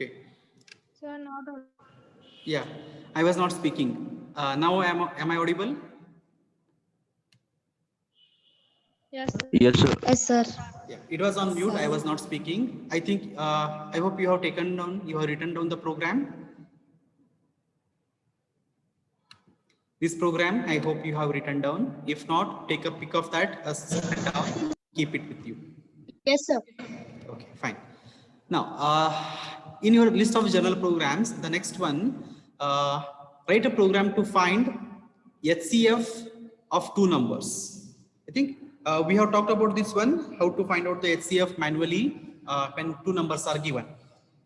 Okay. Sir, not audible. Yeah, I was not speaking. Now am I audible? Yes, sir. Yes, sir. Yes, sir. Yeah, it was on mute. I was not speaking. I think, I hope you have taken down, you have written down the program. This program, I hope you have written down. If not, take a pic of that, down, keep it with you. Yes, sir. Okay, fine. Now, in your list of general programs, the next one, write a program to find HCF of two numbers. I think we have talked about this one, how to find out the HCF manually when two numbers are given.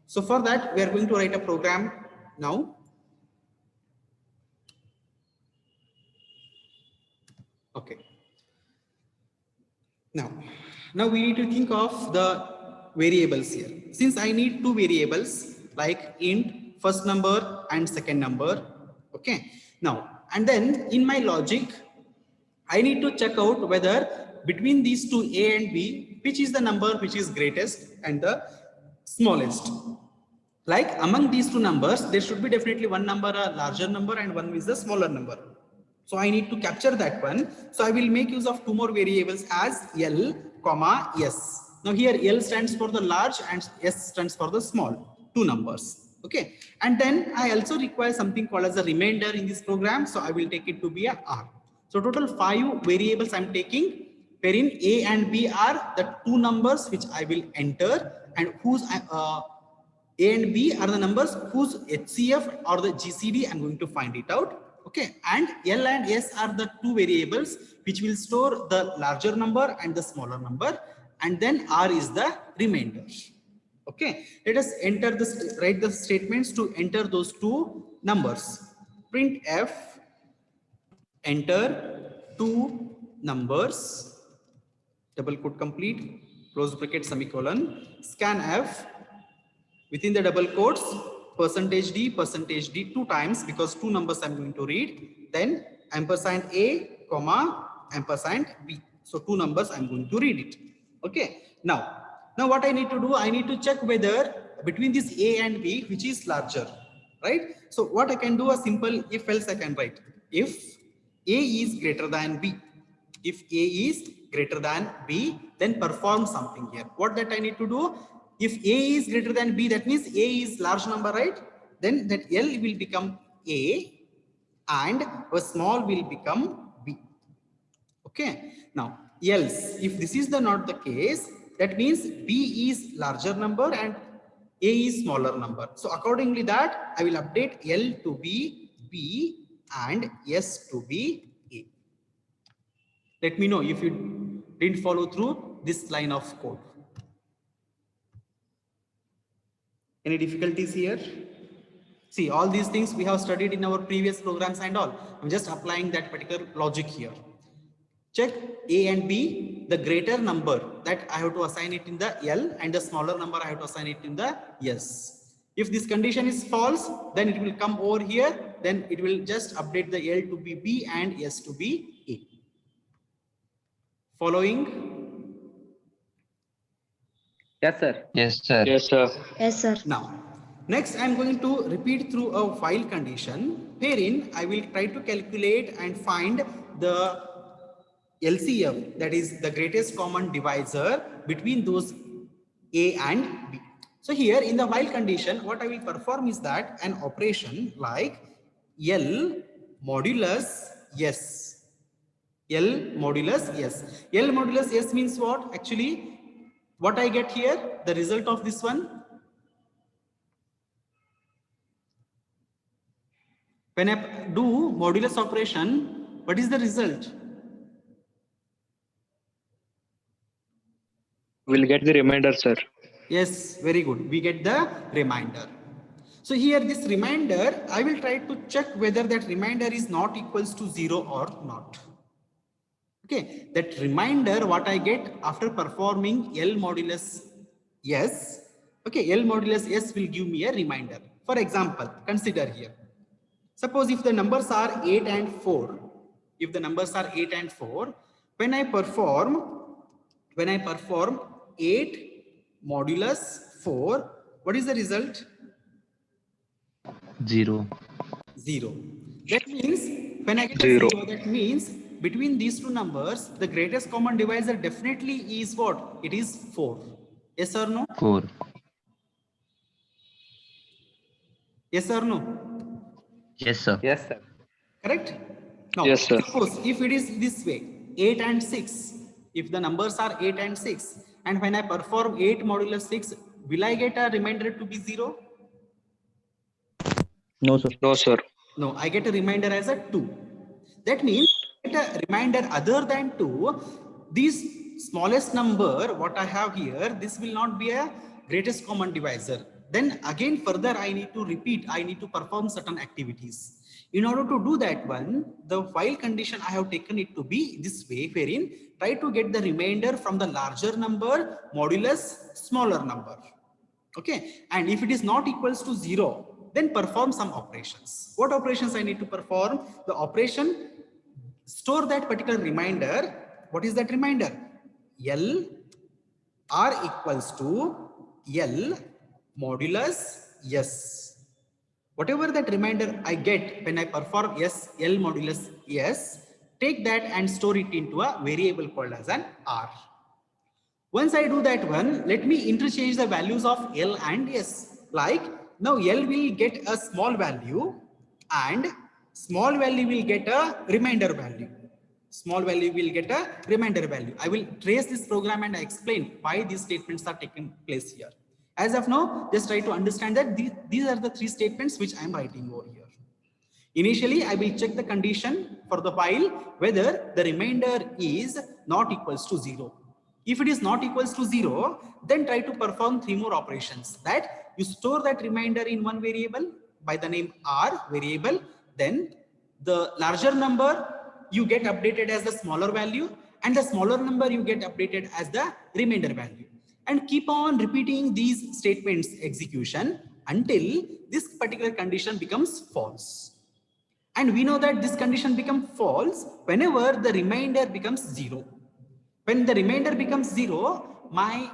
So for that, we are going to write a program now. Okay. Now we need to think of the variables here. Since I need two variables like int first number and second number. Okay. Now, and then in my logic, I need to check out whether between these two A and B, which is the number which is greatest and the smallest. Like among these two numbers, there should be definitely one number a larger number and one is the smaller number. So I need to capture that one. So I will make use of two more variables as L, comma, S. Now here L stands for the large and S stands for the small, two numbers. Okay. And then I also require something called as a remainder in this program. So I will take it to be a R. So total 5 variables I'm taking, wherein A and B are the two numbers which I will enter and whose A and B are the numbers whose HCF or the GCD I'm going to find it out. Okay, and L and S are the two variables which will store the larger number and the smaller number, and then R is the remainder. Okay, let us enter this, write the statements to enter those two numbers. Print F, enter two numbers, double quote complete, close bracket semicolon, scan F, within the double quotes, %D, 2 times because two numbers I'm going to read. Then ampersand A, comma, ampersand B. So two numbers I'm going to read it. Okay. Now what I need to do, I need to check whether between this A and B, which is larger, right? So what I can do, a simple if else I can write. If A is greater than B, if A is greater than B, then perform something here. What that I need to do? If A is greater than B, that means A is large number, right? Then that L will become A and a small will become B. Okay. Now, else, if this is not the case, that means B is larger number and A is smaller number. So accordingly that I will update L to be B and S to be A. Let me know if you didn't follow through this line of code. Any difficulties here? See, all these things we have studied in our previous programs and all. I'm just applying that particular logic here. Check A and B, the greater number that I have to assign it in the L and the smaller number I have to assign it in the S. If this condition is false, then it will come over here. Then it will just update the L to be B and S to be A. Following? Yes, sir. Yes, sir. Yes, sir. Yes, sir. Now, next I'm going to repeat through a while condition wherein I will try to calculate and find the LCM, that is the greatest common divisor between those A and B. So here in the while condition, what I will perform is that an operation like L modulus S. L modulus S. L modulus S means what? Actually, what I get here, the result of this one. When I do modulus operation, what is the result? We'll get the remainder, sir. Yes, very good. We get the remainder. So here this remainder, I will try to check whether that remainder is not equals to 0 or not. Okay, that remainder what I get after performing L modulus S. Okay, L modulus S will give me a remainder. For example, consider here. Suppose if the numbers are 8 and 4, if the numbers are 8 and 4, when I perform 8 modulus 4, what is the result? 0. 0. That means when I get a 0. 0, that means between these two numbers, the greatest common divisor definitely is what? It is 4. Yes or no? 4. Yes or no? Yes, sir. Yes, sir. Correct? Now, Yes, sir. suppose if it is this way, 8 and 6, if the numbers are 8 and 6, and when I perform 8 modulus 6, will I get a remainder to be 0? No, sir. No, sir. No, I get a remainder as a 2. That means I get a remainder other than 2. This smallest number, what I have here, this will not be a greatest common divisor. Then again further I need to repeat, I need to perform certain activities. In order to do that one, the while condition I have taken it to be this way, wherein try to get the remainder from the larger number modulus smaller number. Okay, and if it is not equals to 0, then perform some operations. What operations I need to perform? The operation, store that particular reminder. What is that reminder? L R equals to L modulus S. Whatever that reminder I get when I perform S, L modulus S, take that and store it into a variable called as an R. Once I do that one, let me interchange the values of L and S. Like now L will get a small value and small value will get a remainder value. Small value will get a remainder value. I will trace this program and explain why these statements are taking place here. As of now, just try to understand that these are the 3 statements which I am writing over here. Initially, I will check the condition for the while whether the remainder is not equals to 0. If it is not equals to 0, then try to perform 3 more operations. That you store that remainder in one variable by the name R variable. Then the larger number you get updated as the smaller value, and the smaller number you get updated as the remainder value. And keep on repeating these statements execution until this particular condition becomes false. And we know that this condition becomes false whenever the remainder becomes 0. When the remainder becomes 0, my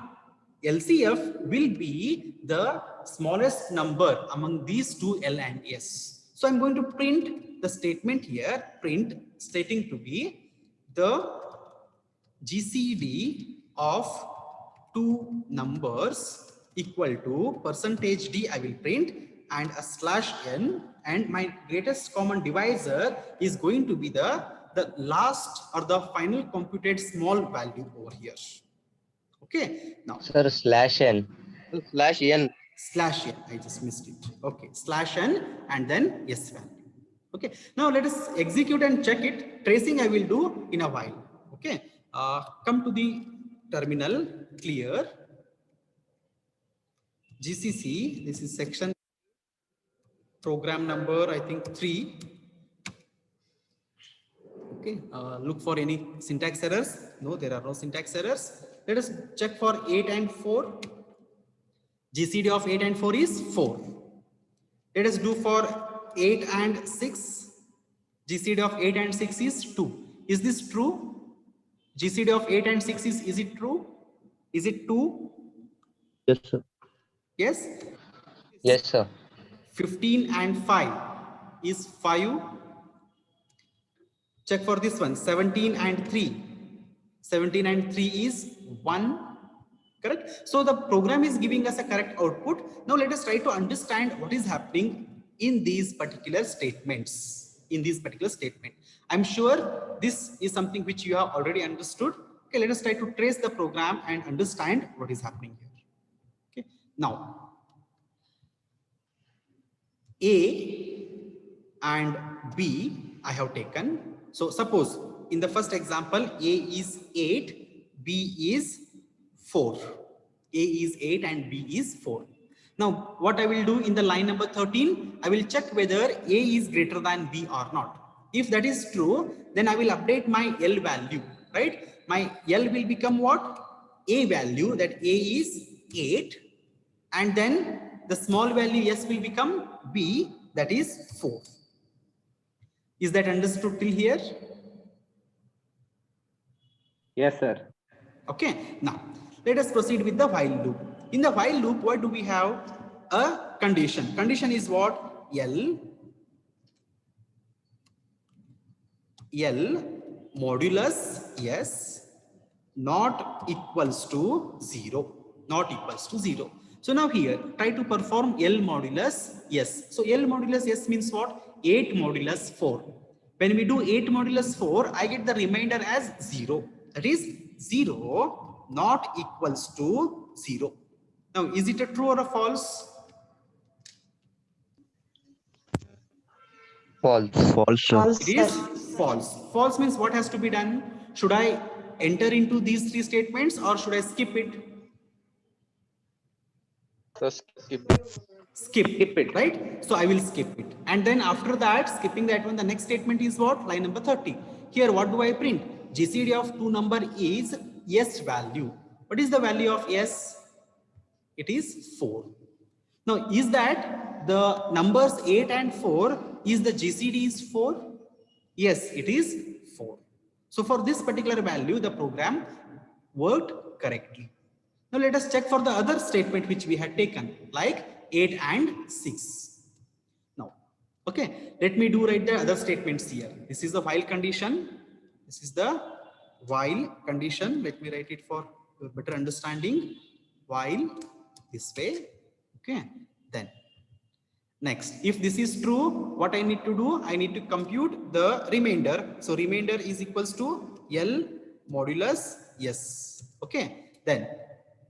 LCF will be the smallest number among these two L and S. So I'm going to print the statement here, print stating to be the GCD of two numbers equal to percentage D I will print and a slash n, and my greatest common divisor is going to be the last or the final computed small value over here. Okay, now Sir, /n. /n. slash n, I just missed it. Okay, slash n and then yes value. Okay, now let us execute and check it. Tracing I will do in a while. Okay, come to the terminal, clear GCC. This is section program number I think 3. Okay, look for any syntax errors. No, there are no syntax errors. Let us check for 8 and 4. GCD of 8 and 4 is 4. Let us do for 8 and 6. GCD of 8 and 6 is 2. Is this true? GCD of 8 and 6 is it true? Is it 2? Yes, sir. Yes? Yes, sir. 15 and 5 is 5. Check for this one. 17 and 3. 17 and 3 is 1. Correct? So the program is giving us a correct output. Now let us try to understand what is happening in these particular statements. In this particular statement, I'm sure this is something which you have already understood. Okay, let us try to trace the program and understand what is happening here. Okay, now A and B I have taken. So suppose in the first example, A is 8, B is 4. A is 8 and B is 4. Now, what I will do in the line number 13, I will check whether A is greater than B or not. If that is true, then I will update my L value, right? My L will become what? A value, that A is 8. And then the small value S will become B, that is 4. Is that understood till here? Yes, sir. Okay, now let us proceed with the while loop. In the while loop, what do we have? A condition. Condition is what? L modulus yes not equals to 0, not equals to 0. So now here try to perform L modulus yes. So L modulus yes means what? 8 modulus 4. When we do 8 modulus 4, I get the remainder as 0. That is 0 not equals to 0. Now is it a true or a false? False. False, sir. False, It sir. is false. False means what has to be done? Should I enter into these 3 statements or should I skip it? So skip it. Skip Skip it. right? So I will skip it. And then after that, skipping that one, the next statement is what? Line number 30. Here, what do I print? GCD of 2 number is yes value. What is the value of yes? It is 4. Now, is that the numbers 8 and 4 is the GCD is 4? Yes, it is 4. So for this particular value, the program worked correctly. Now let us check for the other statement which we had taken, like 8 and 6. Now, okay, let me do write the other statements here. This is the while condition. This is the while condition. Let me write it for your better understanding. While this way. Okay, then next, if this is true, what I need to do? I need to compute the remainder. So remainder is equals to L modulus yes. Okay, then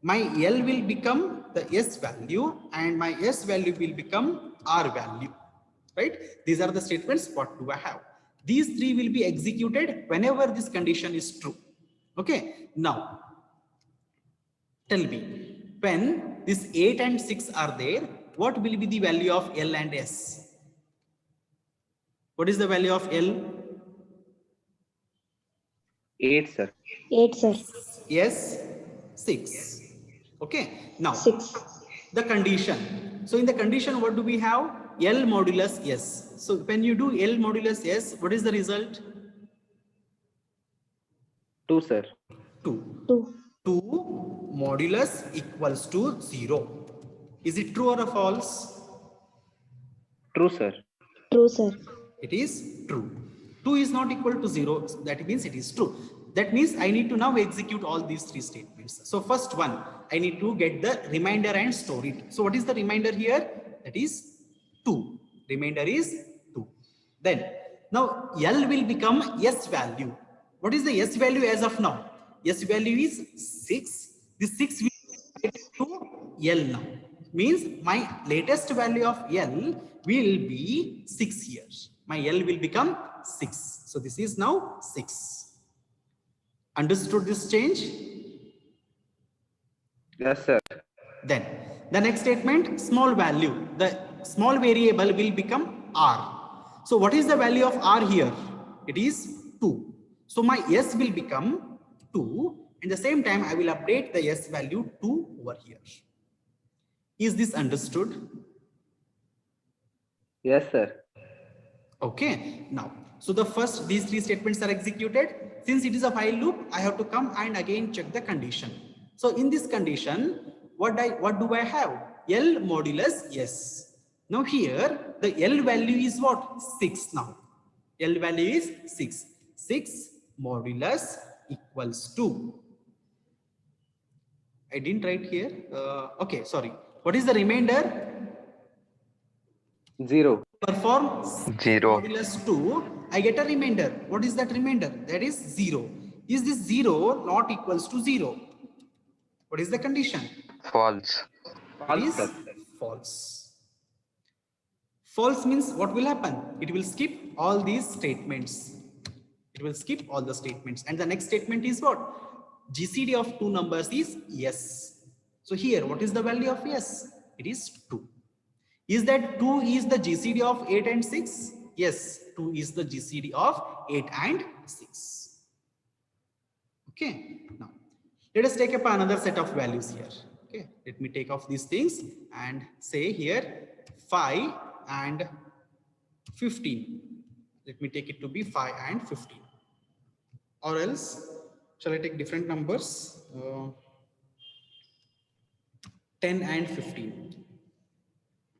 my L will become the S value and my S value will become R value. Right? These are the statements. What do I have? These 3 will be executed whenever this condition is true. Okay, now tell me, when this 8 and 6 are there, what will be the value of L and S? What is the value of L? 8, sir. 8, sir. S, 6. Okay, now 6. the condition. So in the condition, what do we have? L modulus S. So when you do L modulus S, what is the result? 2, sir. 2. 2. 2 modulus equals to 0. Is it true or a false? True, sir. True, sir. It is true. 2 is not equal to 0. That means it is true. That means I need to now execute all these 3 statements. So first one, I need to get the remainder and store it. So what is the remainder here? That is 2. Remainder is 2. Then now L will become S value. What is the S value as of now? S value is 6. This 6 will be added to L now. Means my latest value of L will be 6 here. My L will become 6. So this is now 6. Understood this change? Yes, sir. Then the next statement, small value. The small variable will become R. So what is the value of R here? It is 2. So my S will become 2. At the same time, I will update the S value 2 over here. Is this understood? Yes, sir. Okay, now, so the first, these 3 statements are executed. Since it is a while loop, I have to come and again check the condition. So in this condition, what do I have? L modulus yes. Now here, the L value is what? 6 now. L value is 6. 6 modulus equals to. I didn't write here. Okay, sorry. What is the remainder? 0. Perform 0. modulus 2, I get a remainder. What is that remainder? That is 0. Is this 0 not equals to 0? What is the condition? False. It False, is sir. false. False means what will happen? It will skip all these statements. It will skip all the statements. And the next statement is what? GCD of 2 numbers is yes. So here, what is the value of yes? It is 2. Is that 2 is the GCD of 8 and 6? Yes, 2 is the GCD of 8 and 6. Okay, now let us take up another set of values here. Okay, let me take off these things and say here 5 and 15. Let me take it to be 5 and 15. Or else, shall I take different numbers? 10 and 15.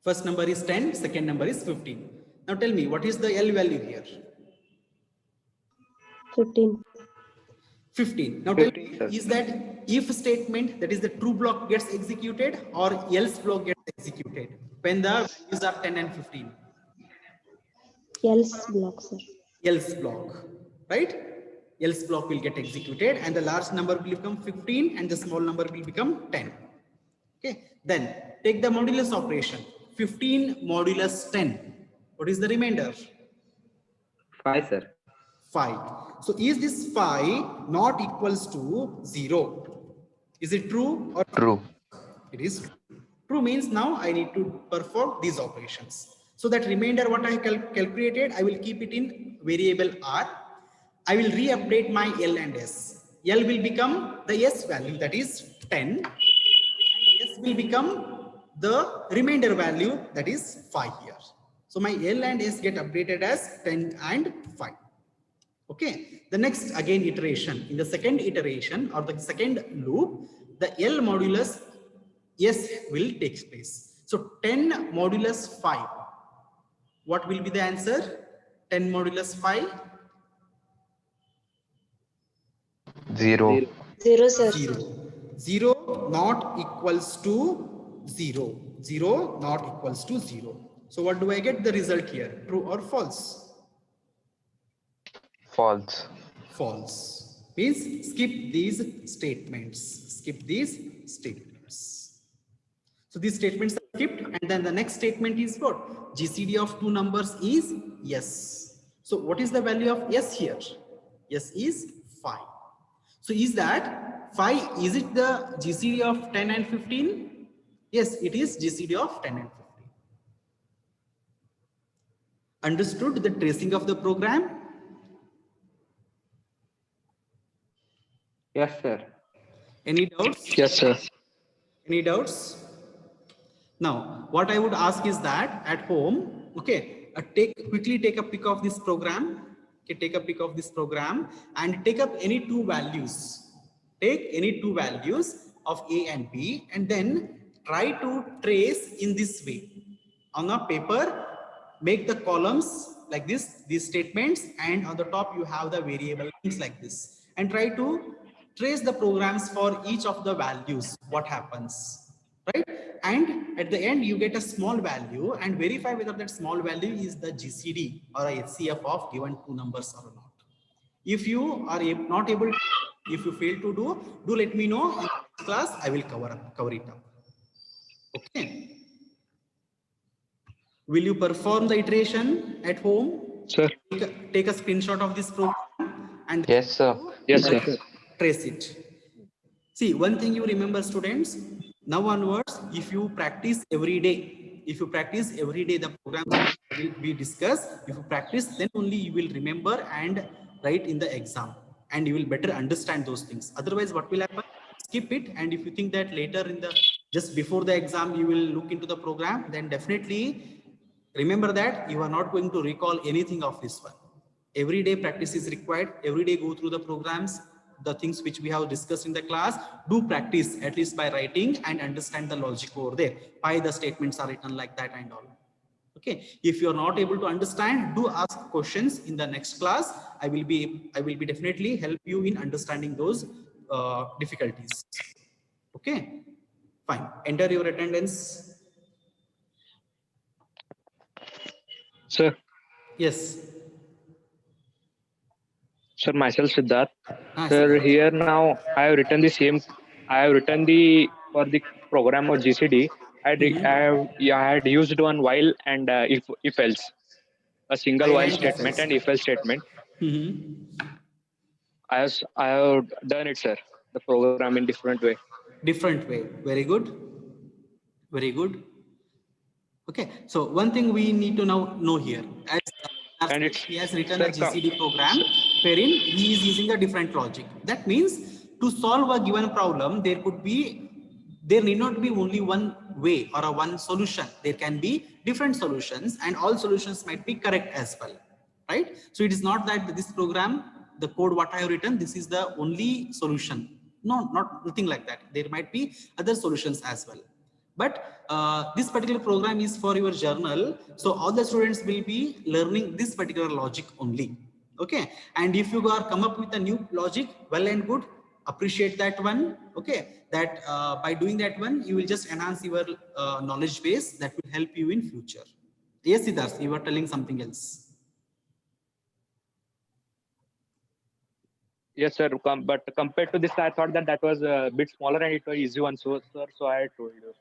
First number is 10, second number is 15. Now tell me, what is the L value here? 15. 15. Now tell 15, me, sir. is that if statement, that is the true block, gets executed or else block gets executed when the values are 10 and 15? Else block, sir. Else block, right? Else block will get executed and the large number will become 15 and the small number will become 10. Okay, then take the modulus operation. 15 modulus 10. What is the remainder? 5, sir. 5. So is this 5 not equals to 0? Is it true or True. it is true? True means now I need to perform these operations. So that remainder what I calculated, I will keep it in variable R. I will re-update my L and S. L will become the S value, that is 10. And S will become the remainder value, that is 5 here. So my L and S get updated as 10 and 5. Okay, the next again iteration, in the second iteration or the second loop, the L modulus S will take place. So 10 modulus 5. What will be the answer? 10 modulus 5? 0. 0, sir. 0. 0 not equals to 0. 0 not equals to 0. So what do I get the result here? True or false? False. False. Means skip these statements. Skip these statements. So these statements are skipped and then the next statement is what? GCD of two numbers is yes. So what is the value of yes here? Yes is 5. So is that 5, is it the GCD of 10 and 15? Yes, it is GCD of 10 and 15. Understood the tracing of the program? Yes, sir. Any doubts? Yes, sir. Any doubts? Now, what I would ask is that at home, okay, quickly take a pic of this program. Okay, take a pic of this program and take up any two values. Take any two values of A and B and then try to trace in this way. On a paper, make the columns like this, these statements, and on the top you have the variable things like this. And try to trace the programs for each of the values, what happens, right? And at the end you get a small value and verify whether that small value is the GCD or a HCF of given two numbers or not. If you are not able to, if you fail to do let me know. In this class I will cover it up. Okay, will you perform the iteration at home? Sir. Take a screenshot of this program and Yes, sir. Yes, sir. trace it. See, one thing you remember, students, now onwards, if you practice every day, the programs will be discussed. If you practice, then only you will remember and write in the exam and you will better understand those things. Otherwise, what will happen? Skip it. And if you think that later just before the exam, you will look into the program, then definitely remember that you are not going to recall anything of this one. Every day practice is required. Every day go through the programs, the things which we have discussed in the class. Do practice at least by writing and understand the logic over there. Why the statements are written like that and all. Okay. If you are not able to understand, do ask questions in the next class. I will be definitely help you in understanding those difficulties. Okay. Fine. Enter your attendance. Sir. Yes. Sir, myself Siddharth. Ah, Sir, Siddharth. here now I have written the same. I have written the for the program of GCD. I had used one while and if else, a single While while and if statement else. and if else statement. I have done it, sir. The program in different way. Different way. Very good. Very good. Okay. So one thing we need to now know here, as And it's he has written sir, a GCD program wherein he is using a different logic. That means to solve a given problem, there need not be only one way or a one solution. There can be different solutions and all solutions might be correct as well. Right? So it is not that this program, the code what I have written, this is the only solution. No, nothing like that. There might be other solutions as well. But this particular program is for your journal. So all the students will be learning this particular logic only. Okay. And if you are come up with a new logic, well and good, appreciate that one. Okay. That by doing that one, you will just enhance your knowledge base that will help you in future. Yes, Siddharth, you were telling something else. Yes, sir. But compared to this, I thought that that was a bit smaller and it was easy one. So, sir, so I told you.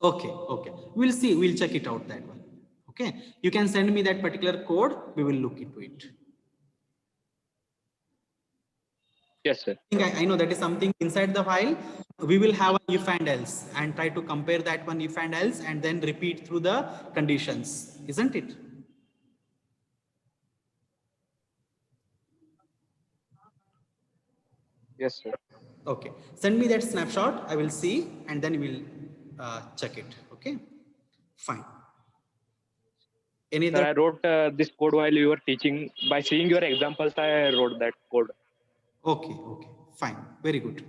Okay, okay. We'll see. We'll check it out that one. Okay. You can send me that particular code. We will look into it. Yes, sir. I know that is something inside the file. We will have a if and else and try to compare that one if and else and then repeat through the conditions, isn't it? Yes, sir. Okay. Send me that snapshot. I will see and then we'll check it. Okay. Fine. Any Sir, other? I wrote this code while you were teaching. By seeing your examples, I wrote that code. Okay. Okay. Fine. Very good.